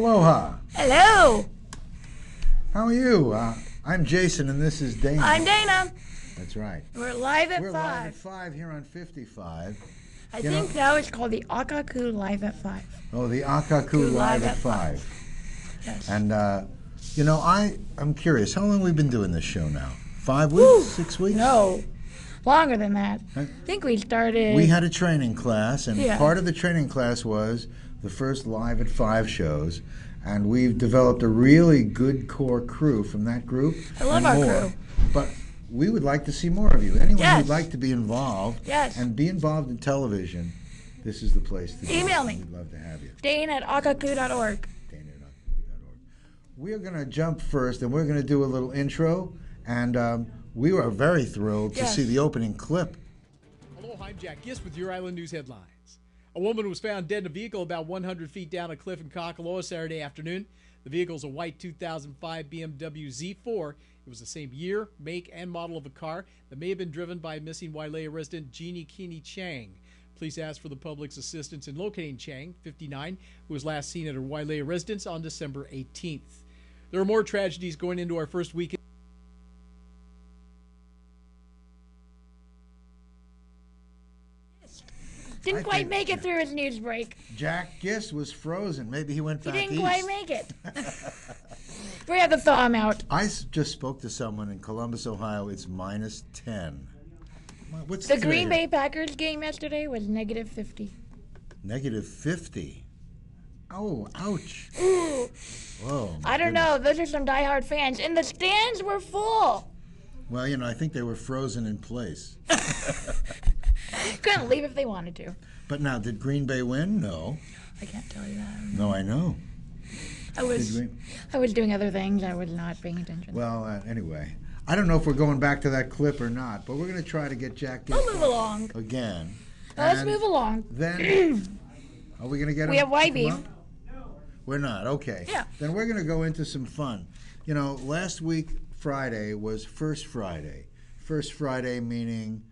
Aloha. Hello. How are you? I'm Jason, and this is Dana. I'm Dana. That's right. We're live at 5. We're live at 5 here on 55. I think now it's called the Akaku Live at 5. Oh, the Akaku Live at 5. Yes. And, I'm curious. How long have we been doing this show now? 5 weeks? 6 weeks? No. Longer than that. I think we started... We had a training class, and part of the training class was the first Live at 5 shows. And we've developed a really good core crew from that group. I love our crew. But we would like to see more of you. Anyone who'd like to be involved and be involved in television, this is the place to email me. We'd love to have you. Dane@akaku.org. We're going to jump first, and we're going to do a little intro. And we were very thrilled to see the opening clip. Hello, I'm Jack Gist with Your Island News Headlines. A woman was found dead in a vehicle about 100 feet down a cliff in Kakaloa Saturday afternoon. The vehicle is a white 2005 BMW Z4. It was the same year, make, and model of a car that may have been driven by missing Wailuku resident Jeannie Kini Chang. Police asked for the public's assistance in locating Chang, 59, who was last seen at her Wailuku residence on December 18th. There are more tragedies going into our first weekend. Didn't quite make it through his news break. Jack Gist was frozen. Maybe he went back east. He didn't quite make it. We have to thaw him out. I just spoke to someone in Columbus, Ohio. It's minus 10. What's the Green Bay Packers game yesterday was negative 50. Negative 50? Oh, ouch. Whoa. I don't know. Those are some diehard fans. And the stands were full. Well, you know, I think they were frozen in place. Couldn't leave if they wanted to. But now, did Green Bay win? No. I can't tell you that. No, I know. I was doing other things. I was not paying attention. Well, anyway, I don't know if we're going back to that clip or not, but we're going to try to get Jack Gist move along again. Let's move along. Then, are we going to get him? We have YB. No. We're not. Okay. Yeah. Then we're going to go into some fun. You know, last week, Friday, was First Friday. First Friday meaning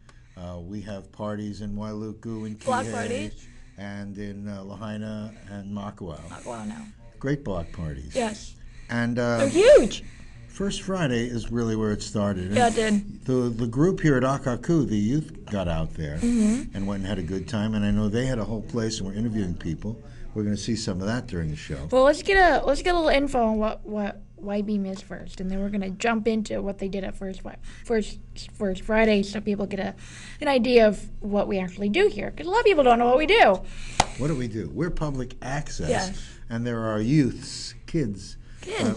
we have parties in Wailuku and block parties. And in Lahaina and Makawao. Makawao now. Great block parties. Yes. And they're huge. First Friday is really where it started. Yeah, it did. The group here at Akaku, the youth got out there and went and had a good time. And I know they had a whole place and were interviewing people. We're going to see some of that during the show. Well, let's get a little info on what YB is first, and then we're going to jump into what they did at First Friday, so people get an idea of what we actually do here. Because a lot of people don't know what we do. What do we do? We're public access, and there are youths, kids.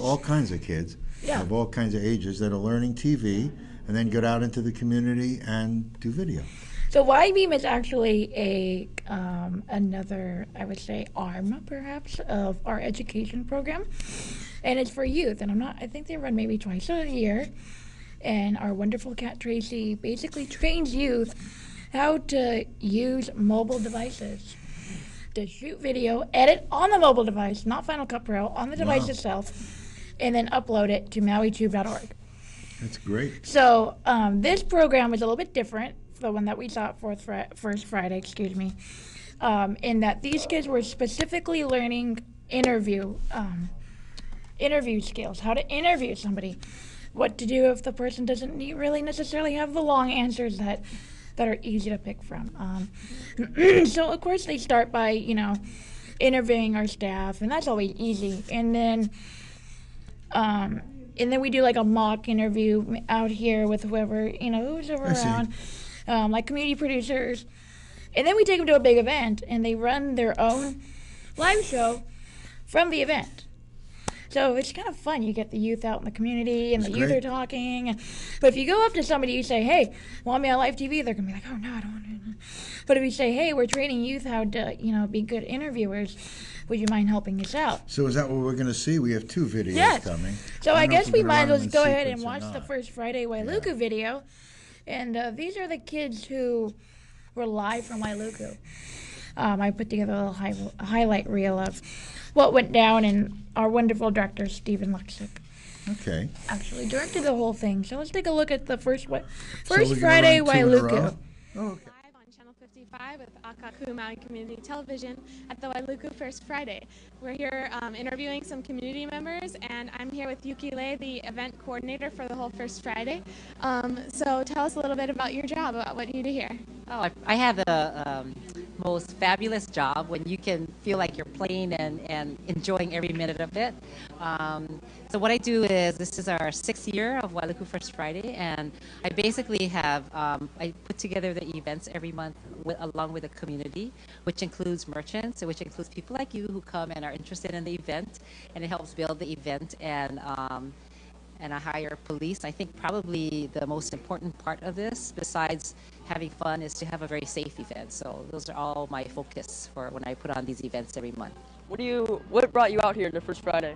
All kinds of kids of all kinds of ages that are learning TV, and then get out into the community and do video. So YBeam is actually another, I would say, arm perhaps of our education program, and it's for youth. And I think they run maybe twice a year. And our wonderful cat Tracy basically trains youth how to use mobile devices to shoot video, edit on the mobile device, not Final Cut Pro, on the device itself, and then upload it to MauiTube.org. That's great. So this program is a little bit different. The one that we saw at First Friday, in that these kids were specifically learning interview skills, how to interview somebody, what to do if the person doesn't really necessarily have the long answers that are easy to pick from. So of course they start by interviewing our staff, and that's always easy, and then we do like a mock interview out here with whoever who's around. Like community producers. And then we take them to a big event, and they run their own live show from the event. So it's kind of fun. You get the youth out in the community, and youth are talking. But if you go up to somebody, you say, hey, want me on live TV? They're going to be like, oh, no, I don't want to. But if you say, hey, we're training youth how to, be good interviewers, would you mind helping us out? So is that what we're going to see? We have 2 videos coming. So I guess we might as well go ahead and watch the First Friday Wailuku video. And these are the kids who were live from Wailuku. I put together a little highlight reel of what went down, and our wonderful director, Stephen Luxick, actually directed the whole thing. So let's take a look at the First Friday Wailuku. Oh, okay. Live on Channel 55. 2005 with Akaku Maui Community Television at the Wailuku First Friday. We're here interviewing some community members, and I'm here with Yuki Lei, the event coordinator for the whole First Friday. So tell us a little bit about your job, about what you do here. Oh, I have the most fabulous job when you can feel like you're playing and enjoying every minute of it. So what I do is, this is our 6th year of Wailuku First Friday, and I basically have, I put together the events every month along with the community, which includes merchants, which includes people like you who come and are interested in the event, and it helps build the event, and I hire police. I think probably the most important part of this, besides having fun, is to have a very safe event. So those are all my focus for when I put on these events every month. What brought you out here to First Friday?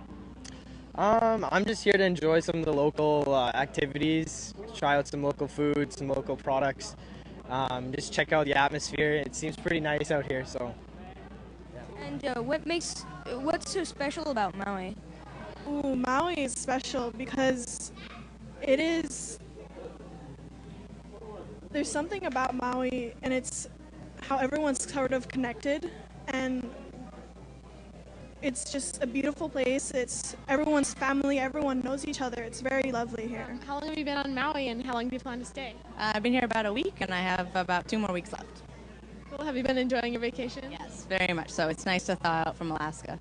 I'm just here to enjoy some of the local activities, try out some local food, some local products, just check out the atmosphere. It seems pretty nice out here, so. Yeah. And what's so special about Maui? Ooh, Maui is special because there's something about Maui, and it's how everyone's sort of connected, and it's just a beautiful place. It's everyone's family, everyone knows each other. It's very lovely here. How long have you been on Maui, and how long do you plan to stay? I've been here about a week, and I have about 2 more weeks left. Cool. Have you been enjoying your vacation? Yes, very much so. It's nice to thaw out from Alaska.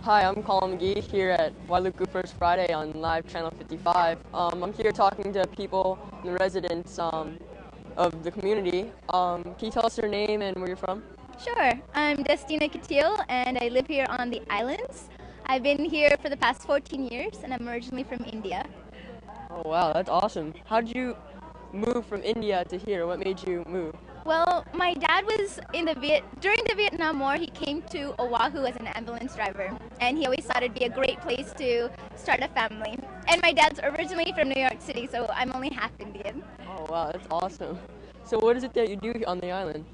Hi, I'm Colin McGee here at Wailuku First Friday on Live Channel 55. I'm here talking to people, the residents of the community. Can you tell us your name and where you're from? Sure. I'm Destina Katil, and I live here on the islands. I've been here for the past 14 years, and I'm originally from India. Oh, wow, that's awesome. How did you move from India to here? What made you move? Well, my dad was during the Vietnam War. He came to Oahu as an ambulance driver, and he always thought it'd be a great place to start a family. And my dad's originally from New York City, so I'm only half Indian. Oh, wow, that's awesome. So what is it that you do on the island?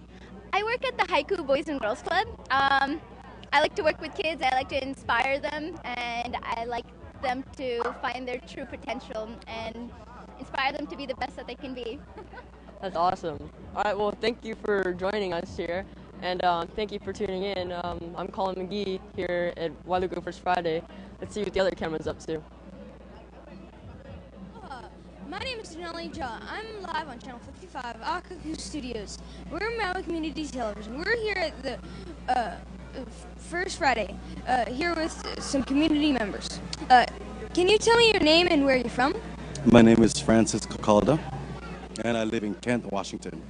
I work at the Haiku Boys and Girls Club. I like to work with kids. I like to inspire them, and I like them to find their true potential and inspire them to be the best that they can be. That's awesome. All right, well, thank you for joining us here, and thank you for tuning in. I'm Colin McGee here at Wailuku First Friday. Let's see what the other camera's up to. My name is Denali Jha. I'm live on Channel 55, Akaku Studios. We're Maui Community Television. We're here at the First Friday, here with some community members. Can you tell me your name and where you're from? My name is Francis Kakalda, and I live in Kent, Washington.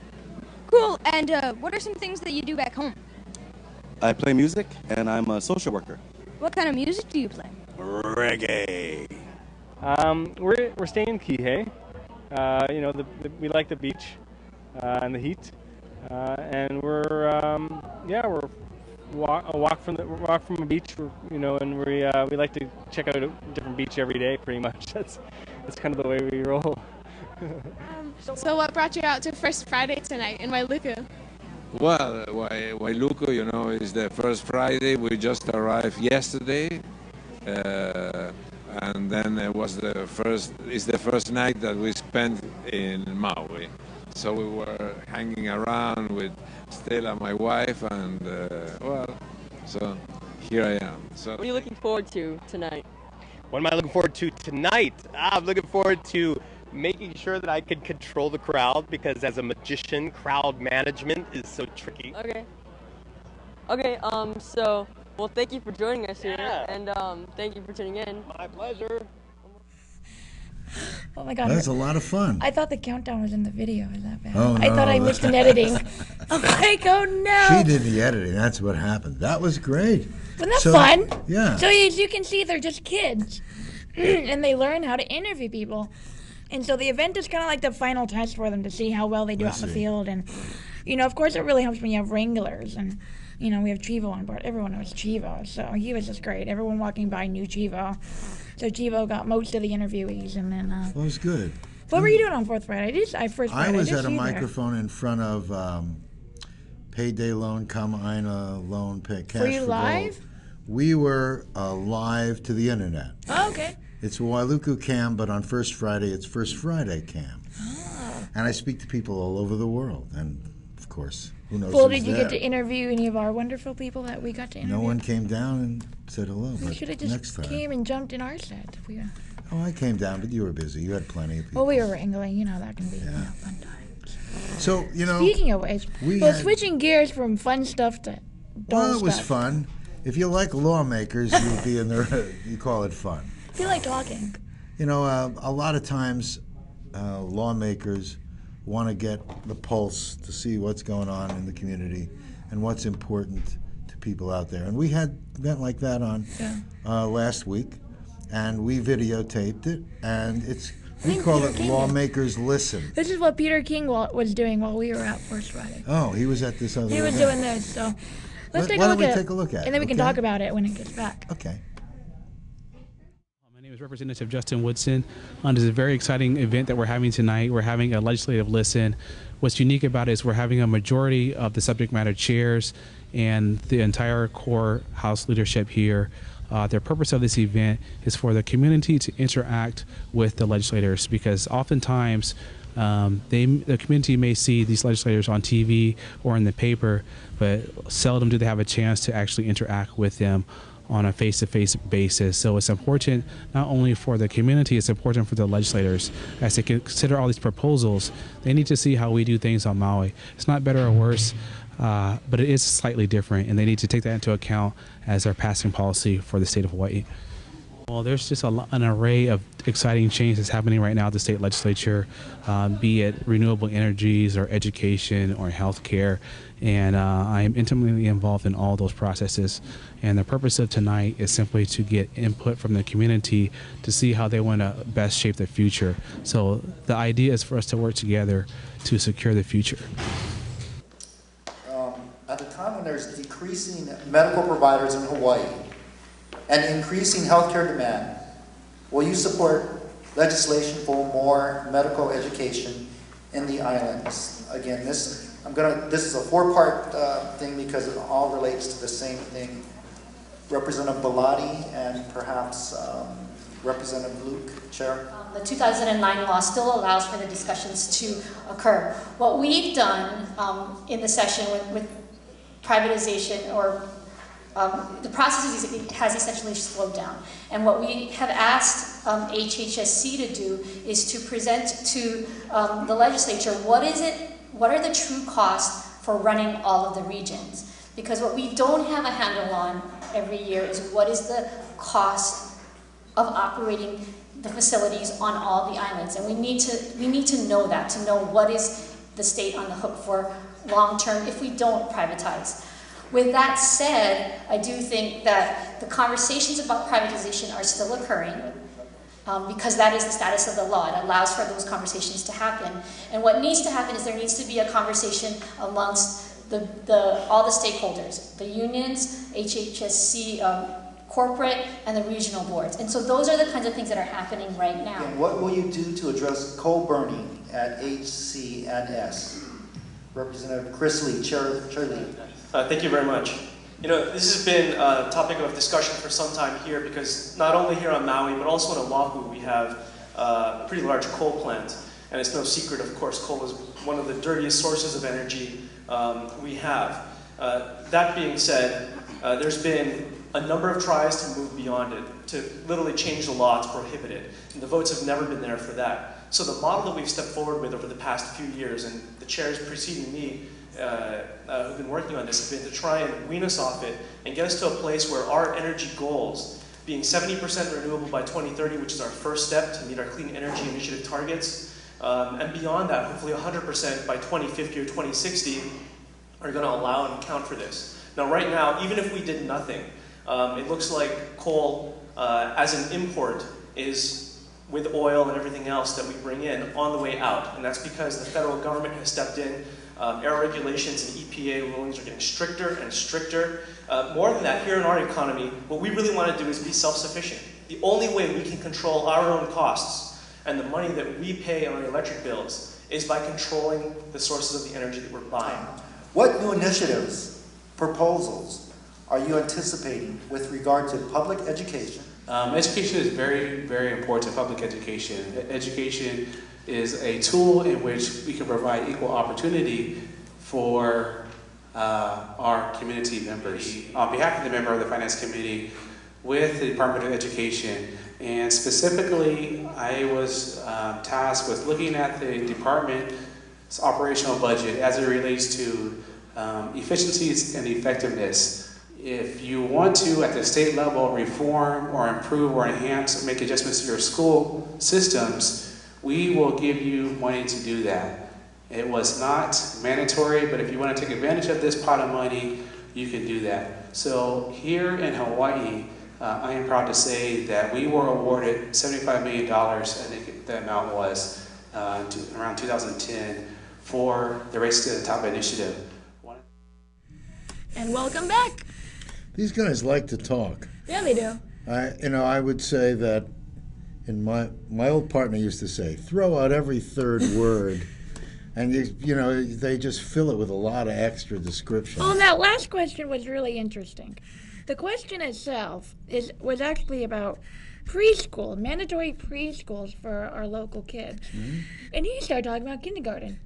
Cool. And what are some things that you do back home? I play music, and I'm a social worker. What kind of music do you play? Reggae. We're staying in Kihei. We like the beach and the heat, and we're walk from a beach. And we like to check out a different beach every day. Pretty much, that's kind of the way we roll. So what brought you out to First Friday tonight in Wailuku? Well, Wailuku, is the First Friday. We just arrived yesterday. And then it's the first night that we spent in Maui. So we were hanging around with Stella, my wife, and so here I am. So what are you looking forward to tonight? What am I looking forward to tonight? I'm looking forward to making sure that I can control the crowd, because as a magician, crowd management is so tricky. Okay, well, thank you for joining us here, and thank you for tuning in. My pleasure. Oh my God. That's a lot of fun. I thought the countdown was in the video. Is that bad? Oh, no. I thought I missed an editing. I'm like, oh no. She did the editing. That's what happened. That was great. Wasn't that fun? Yeah. So as you can see, they're just kids. And they learn how to interview people. And so the event is kind of like the final test for them to see how well they do out in the field. And, of course, it really helps when you have wranglers. And, we have Chivo on board. Everyone knows Chivo. So he was just great. Everyone walking by knew Chivo. So Chivo got most of the interviewees. And then. That was good. What were you doing on Fourth Friday? I was at a microphone in front of Payday Loan, Kama'aina Loan, Cash for Were you live? Gold. We were live to the internet. Oh, okay. It's Wailuku Cam, but on First Friday, it's First Friday Cam. Oh. And I speak to people all over the world. And, of course. Who knows? Well, who's did you there? get to interview any of our wonderful people that we got to interview? No one came down and said hello. We But should have next just time. came and jumped in our set. Oh, I came down, but you were busy. You had plenty of people. Well, we were wrangling. That can be fun times. So, Speaking of which, switching gears from fun stuff to dull well, it was stuff. fun. If you like lawmakers, you'll be in there. You call it fun. I feel like talking. A lot of times lawmakers want to get the pulse to see what's going on in the community and what's important to people out there. And we had an event like that on last week, and we videotaped it, and we call it Lawmakers Listen. This is what Peter King was doing while we were at First Friday. Oh, he was at this other He was event. doing this, so let's take Why a don't look we at take a look at it? And then we can talk about it when it gets back. Okay. My name is Representative Justin Woodson. This is a very exciting event that we're having tonight. We're having a legislative listen. What's unique about it is we're having a majority of the subject matter chairs and the entire core House leadership here. The purpose of this event is for the community to interact with the legislators, because oftentimes the community may see these legislators on TV or in the paper, but seldom do they have a chance to actually interact with them on a face-to-face basis. So it's important not only for the community, it's important for the legislators. As they consider all these proposals, they need to see how we do things on Maui. It's not better or worse, but it is slightly different, and they need to take that into account as they're passing policy for the state of Hawaii. Well, there's just an array of exciting change that's happening right now at the state legislature, be it renewable energies or education or healthcare, and I am intimately involved in all those processes. And the purpose of tonight is simply to get input from the community to see how they want to best shape the future. So the idea is for us to work together to secure the future. At a time when there's decreasing medical providers in Hawaii and increasing healthcare demand, will you support legislation for more medical education in the islands? Again, this is a four-part thing because it all relates to the same thing. Representative Bellotti and perhaps Representative Luke, Chair. The 2009 law still allows for the discussions to occur. What we've done in the session with privatization or the process has essentially slowed down. And what we have asked HHSC to do is to present to the legislature what are the true costs for running all of the regions. Because what we don't have a handle on every year is what is the cost of operating the facilities on all the islands. And we need to know that, to know what is the state on the hook for long term if we don't privatize. With that said, I do think that the conversations about privatization are still occurring because that is the status of the law. It allows for those conversations to happen. And what needs to happen is there needs to be a conversation amongst all the stakeholders, the unions, HHSC, corporate, and the regional boards. And so those are the kinds of things that are happening right now. And what will you do to address coal burning at HCNS? Representative Chris Lee, Chair Lee. Thank you very much. This has been a topic of discussion for some time here because not only here on Maui, but also in Oahu, we have a pretty large coal plant. And it's no secret, of course, coal is one of the dirtiest sources of energy we have. That being said, there's been a number of tries to move beyond it, to literally change the law to prohibit it. And the votes have never been there for that. So the model that we've stepped forward with over the past few years, and the chairs preceding me who've been working on this, have been to try and wean us off it and get us to a place where our energy goals, being 70% renewable by 2030, which is our first step to meet our Clean Energy Initiative targets, and beyond that, hopefully 100% by 2050 or 2060, are going to allow and account for this. Now, right now, even if we did nothing, it looks like coal as an import is, with oil and everything else that we bring in, on the way out. And that's because the federal government has stepped in. Air regulations and EPA rulings are getting stricter and stricter. More than that, here in our economy, what we really want to do is be self-sufficient. The only way we can control our own costs and the money that we pay on our electric bills is by controlling the sources of the energy that we're buying. What new initiatives, proposals, are you anticipating with regard to public education? Education is very, very important, public education. Education is a tool in which we can provide equal opportunity for our community members. On behalf of the member of the Finance Committee with the Department of Education, and specifically I was tasked with looking at the department's operational budget as it relates to efficiencies and effectiveness. If you want to, at the state level, reform or improve or enhance or make adjustments to your school systems, we will give you money to do that. It was not mandatory, but if you want to take advantage of this pot of money, you can do that. So here in Hawaii, I am proud to say that we were awarded $75 million, I think the amount was, around 2010, for the Race to the Top initiative. And welcome back. These guys like to talk. Yeah, they do. I would say that, in my old partner used to say, throw out every third word, and they just fill it with a lot of extra description. Well, that last question was really interesting. The question itself was actually about preschool, mandatory preschools for our local kids. Mm-hmm. And he started talking about kindergarten.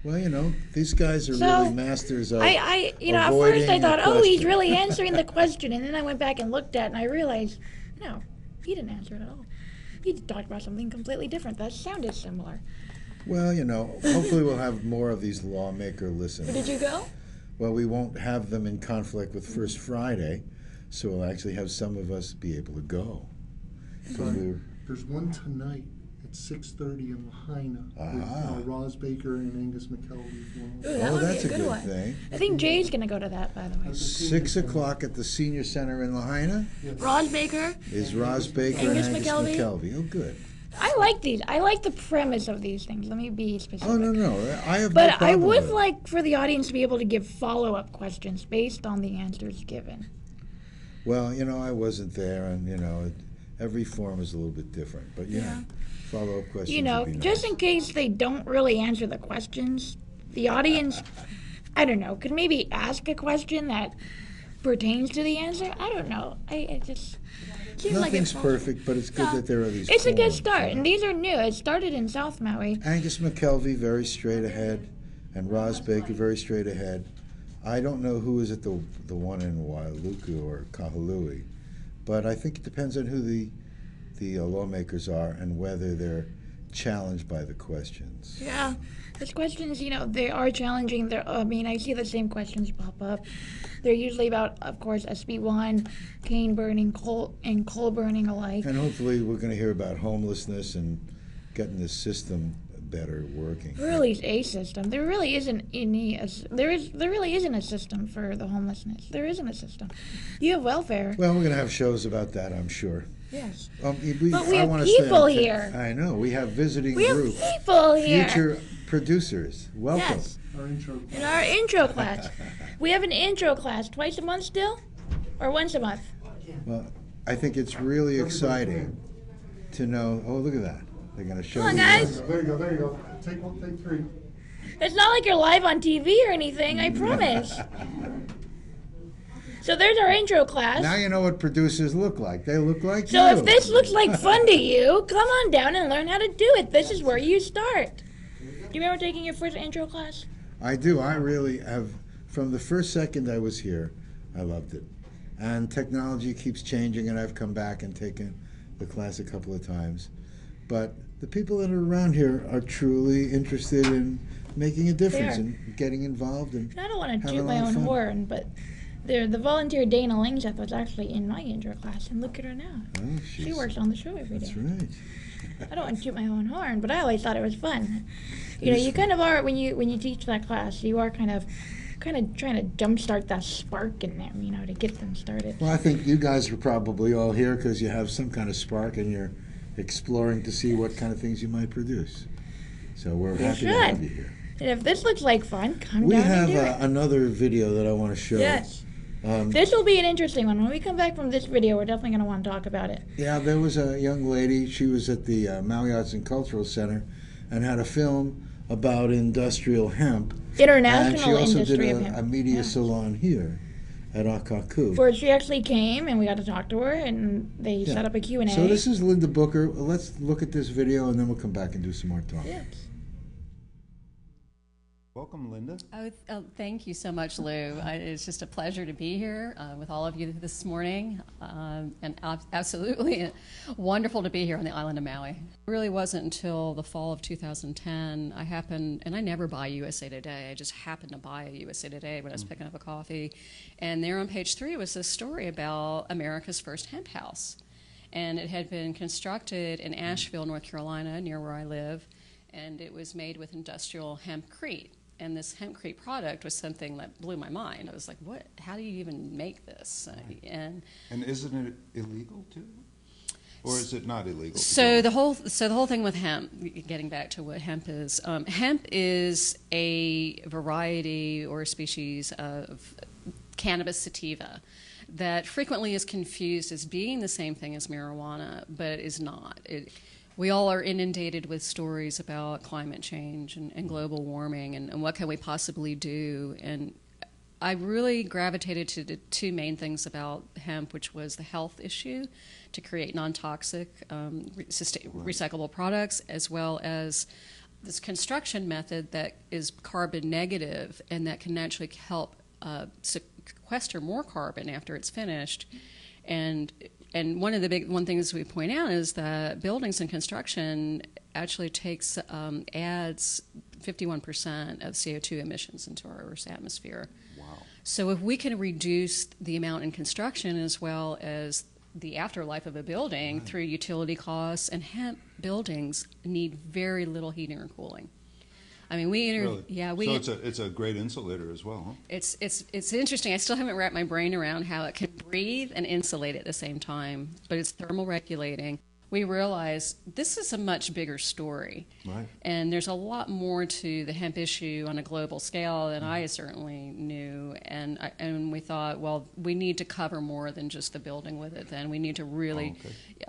Well, these guys are really masters of at first I thought, oh, he's really answering the question. And then I went back and looked at it, and I realized, no, he didn't answer it at all. He talked about something completely different that sounded similar. Well, hopefully we'll have more of these lawmaker listeners. Did you go? Well, we won't have them in conflict with First Friday, so we'll actually have some of us be able to go. There's one tonight at 6:30 in Lahaina with Roz Baker and Angus McCulloch. That's a good thing. I think Jay's going to go to that, by the way. 6 o'clock at the Senior Center in Lahaina. Yes. Roz Baker. Is Roz Baker Angus and Angus McCulloch. Oh, good. I like these. I like the premise of these things. Let me be specific. Oh, no. I have but no problem I would with it. like for the audience to be able to give follow-up questions based on the answers given. Well, I wasn't there, and, every forum is a little bit different. But, follow-up questions would be nice. Just in case they don't really answer the questions, the audience, I don't know, could maybe ask a question that pertains to the answer. I don't know. It just seems Nothing's like perfect, but it's good that there are these It's a good forums, start, and these are new. It started in South Maui. Angus McKelvey, very straight ahead, and Roz Baker, very straight ahead. I don't know who is at the one in Wailuku or Kahului, but I think it depends on who the lawmakers are and whether they're challenged by the questions. Yeah, those questions, they are challenging. I see the same questions pop up. They're usually about, of course, SB1, cane burning, coal burning alike. And hopefully we're going to hear about homelessness and getting this system better working. Really, a system. There really isn't there really isn't a system for the homelessness. There isn't a system. You have welfare. Well, we're going to have shows about that, I'm sure. Yes. But we have people here. I know. We have visiting group. We have people here. Future producers. Welcome. Yes. In our intro class. We have an intro class twice a month still? Or once a month? Well, I think it's really exciting to know. Oh, look at that. They're going to show Come on, guys. There you go. Take 3. It's not like you're live on TV or anything, I promise. So there's our intro class. Now you know what producers look like. They look like So you. if this looks like fun to you, come on down and learn how to do it. This is where you start. Do you remember taking your first intro class? I do. I really have. From the first second I was here, I loved it. And technology keeps changing, and I've come back and taken the class a couple of times. But the people that are around here are truly interested in making a difference and getting involved. And I don't want to toot my own horn, but the volunteer Dana Langseth was actually in my intro class, and look at her now. Oh, she works on the show every day. That's right. I don't want to toot my own horn, but I always thought it was fun. You kind of are when you teach that class. You are kind of trying to jumpstart that spark in them, to get them started. Well, I think you guys are probably all here because you have some kind of spark and you're exploring to see what kind of things you might produce. So we're happy to have you here. And if this looks like fun, come we down and do have another video that I want to show. Yes. This will be an interesting one. When we come back from this video, we're definitely going to want to talk about it. Yeah, there was a young lady. She was at the Maui Arts and Cultural Center and had a film about industrial hemp. International industry of hemp. And she also did a media salon here at Akaku. Where she actually came, and we got to talk to her, and they set up a Q&A. So this is Linda Booker. Let's look at this video, and then we'll come back and do some more talking. Yes. Welcome, Linda. Thank you so much, Lou. It's just a pleasure to be here with all of you this morning, and absolutely wonderful to be here on the island of Maui. It really wasn't until the fall of 2010 and I never buy USA Today, I just happened to buy a USA Today when I was picking up a coffee, and there on page 3 was this story about America's first hemp house. And it had been constructed in Asheville, North Carolina, near where I live, and it was made with industrial hempcrete. And this hempcrete product was something that blew my mind. I was like, "What? How do you even make this?" Right. And isn't it illegal too, or is it not illegal? So the whole thing with hemp, getting back to what hemp is a variety or a species of cannabis sativa that frequently is confused as being the same thing as marijuana, but it is not. We all are inundated with stories about climate change and global warming and what can we possibly do. And I really gravitated to the 2 main things about hemp, which was the health issue, to create non-toxic, recyclable products, as well as this construction method that is carbon negative and that can actually help sequester more carbon after it's finished. And one of the big things we point out is that buildings and construction actually adds 51% of CO2 emissions into our Earth's atmosphere. Wow. So if we can reduce the amount in construction as well as the afterlife of a building through utility costs, and hemp buildings need very little heating or cooling. I mean, So it's a great insulator as well, huh? It's interesting. I still haven't wrapped my brain around how it can breathe and insulate at the same time, but it's thermal regulating. We realize this is a much bigger story. Right. And there's a lot more to the hemp issue on a global scale than I certainly knew. And we thought, well, we need to cover more than just the building with it then. We need to really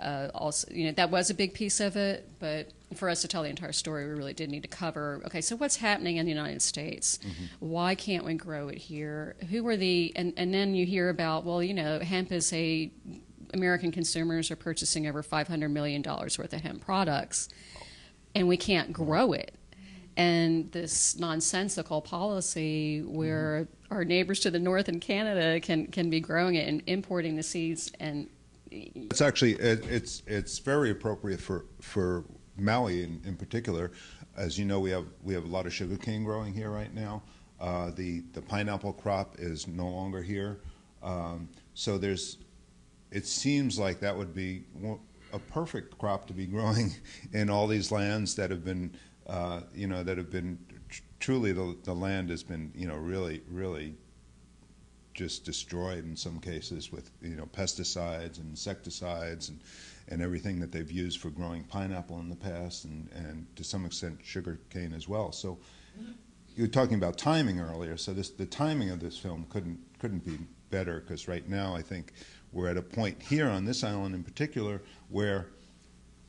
also, that was a big piece of it, but for us to tell the entire story, we really did need to cover, okay, so what's happening in the United States? Why can't we grow it here? Who are and then you hear about, well, hemp is American consumers are purchasing over $500 million worth of hemp products, and we can't grow it. And this nonsensical policy where our neighbors to the north in Canada can be growing it and importing the seeds. And it's actually it's very appropriate for Maui in particular. As you know, we have a lot of sugarcane growing here right now. The pineapple crop is no longer here, so it seems like that would be a perfect crop to be growing in all these lands that have been, truly the land has been, really just destroyed in some cases with, pesticides and insecticides and everything that they've used for growing pineapple in the past and to some extent sugar cane as well. So you were talking about timing earlier. So the timing of this film couldn't be better, because right now I think we're at a point here on this island in particular where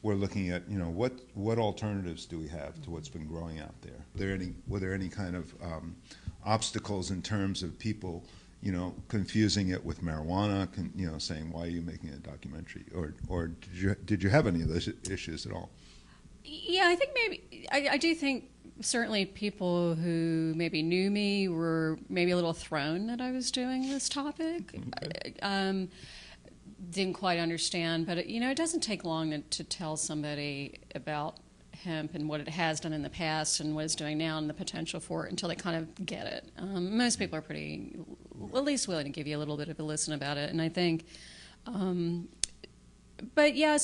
we're looking at, what alternatives do we have to what's been growing out there? Were there any kind of obstacles in terms of people, confusing it with marijuana, saying, why are you making a documentary? Or did you have any of those issues at all? Yeah, I think maybe, I do think certainly people who maybe knew me were maybe a little thrown that I was doing this topic. Okay. Didn't quite understand, but it doesn't take long to tell somebody about hemp and what it has done in the past and what it's doing now and the potential for it until they kind of get it. Most people are pretty, at least willing to give you a little bit of a listen about it, and I think, but yeah,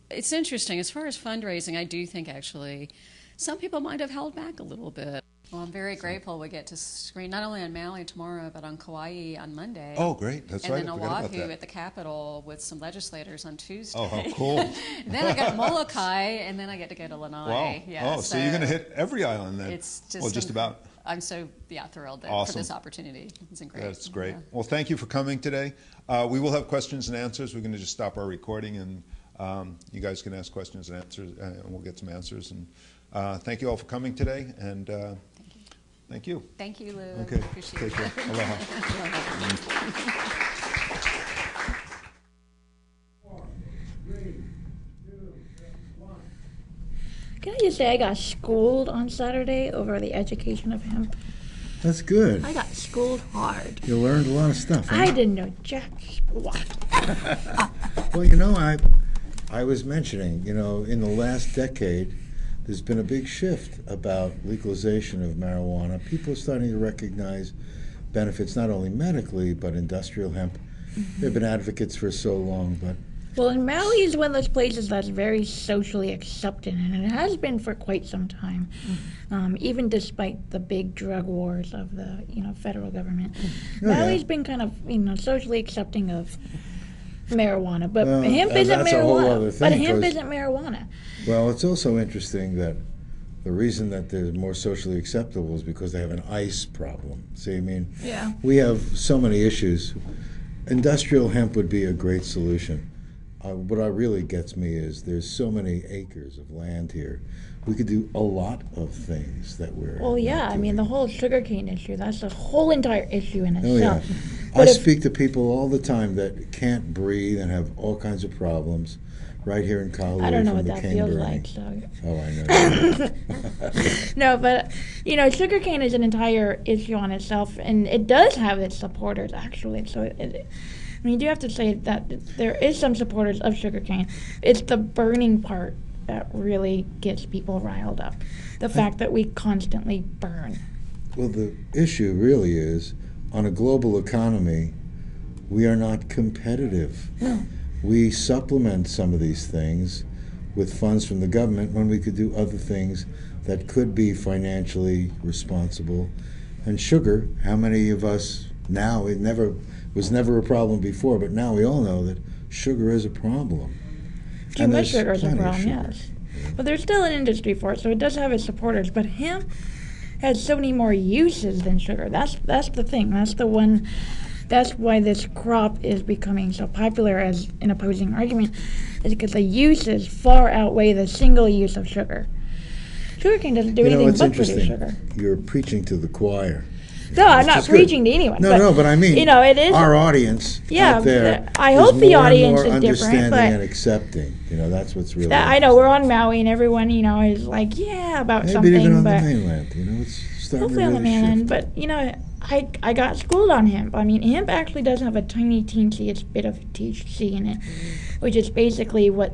it's interesting, as far as fundraising, I do think actually some people might have held back a little bit. Well, I'm very grateful we get to screen not only on Maui tomorrow, but on Kauai on Monday. Oh, great. That's right. And then Oahu at the Capitol with some legislators on Tuesday. Oh, how cool. Then I got Molokai, and then I get to go to Lanai. Wow. Yeah, so you're going to hit every island then. It's just about. I'm so thrilled for this opportunity. It's great. That's great. Yeah. Well, thank you for coming today. We will have questions and answers. We're going to just stop our recording, and you guys can ask questions and answers, and we'll get some answers. And thank you all for coming today. And thank you. Thank you, Lou. Okay. Appreciate Take care. it. Aloha. Can I just say I got schooled on Saturday over the education of hemp? That's good. I got schooled hard. You learned a lot of stuff, huh? I didn't know jack squat. Well, you know, I was mentioning, you know, in the last decade, there's been a big shift about legalization of marijuana. People are starting to recognize benefits not only medically, but industrial hemp. They've been advocates for so long, but... Well, and Maui is one of those places that's very socially accepted, and it has been for quite some time, even despite the big drug wars of the, federal government. Maui's been kind of, socially accepting of marijuana, but hemp isn't that's a whole other marijuana. thing, But hemp 'cause- isn't marijuana. Well, it's also interesting that the reason that they're more socially acceptable is because they have an ice problem. See, I mean, Yeah. we have so many issues. Industrial hemp would be a great solution. What really gets me is there's so many acres of land here. We could do a lot of things that we're... Well, yeah, I mean, the whole sugarcane issue, that's a whole entire issue in Oh, yeah. itself. I speak to people all the time that can't breathe and have all kinds of problems right here in Colorado. I don't know from what the that cane feels burning. like, so... Oh, I know. No, but, sugarcane is an entire issue on itself, and it does have its supporters, actually. So, you do have to say that there is some supporters of sugarcane. It's the burning part that really gets people riled up. The fact that we constantly burn. Well, the issue really is, on a global economy, we are not competitive. No. We supplement some of these things with funds from the government when we could do other things that could be financially responsible. And sugar, how many of us now, it was never a problem before, but now we all know that sugar is a problem. Too much sugar is a problem, yes. But there's still an industry for it, so it does have its supporters. But hemp has so many more uses than sugar. That's the thing. That's why this crop is becoming so popular as an opposing argument, is because the uses far outweigh the single use of sugar. Sugarcane doesn't do anything but produce sugar. You're preaching to the choir. No, I'm not preaching to anyone. No, but I mean, it is our audience out there. I hope the audience is different, understanding but and accepting. That's what's really. I know we're on Maui, and everyone, is like, about something. Maybe even on but the mainland, it's starting hopefully to on the really mainland. shift. But I got schooled on hemp. I mean, hemp actually does have a tiny teensy bit of THC in it, which is basically what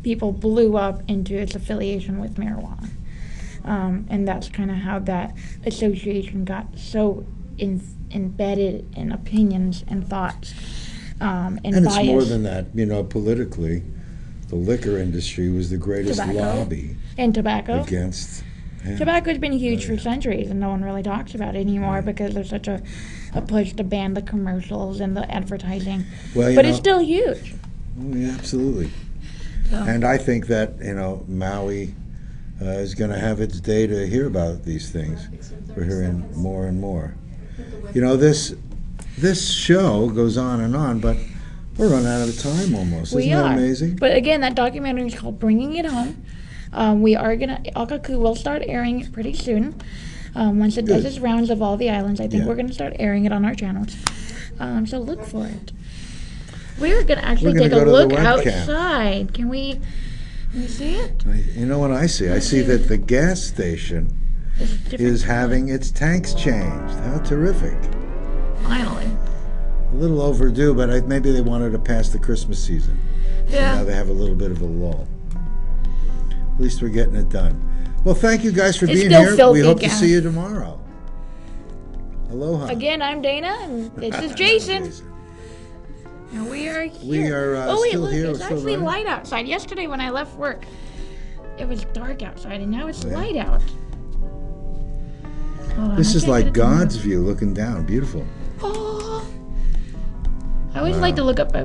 people blew up into its affiliation with marijuana. And that's kind of how that association got so embedded in opinions and thoughts and it's bias. more than that. Politically, the liquor industry was the greatest lobby and tobacco against hemp. Tobacco's been huge for centuries, and no one really talks about it anymore because there's such a push to ban the commercials and the advertising. Well, but it's still huge. Oh, yeah, absolutely. So. And I think that Maui is going to have its day to hear about these things. We're hearing more and more. This show goes on, but we're running out of time almost. Isn't that amazing? But again, that documentary is called Bringing It Home. Akaku will start airing it pretty soon. Once it does its rounds of all the islands, I think we're going to start airing it on our channels. So look for it. We're going to actually take a look outside. Can we see it? You know what I see? I see that the gas station is having its tanks changed. How terrific. Finally. A little overdue, but maybe they wanted to pass the Christmas season. Yeah. So now they have a little bit of a lull. At least we're getting it done. Well, thank you guys for being here. We hope to see you tomorrow. Aloha. Again, I'm Dana, and this is Jason. And we are here. We are still look, here. It's actually light outside. Yesterday when I left work, it was dark outside, and now it's light out. This is like God's view looking down. Beautiful. Oh. I always like to look up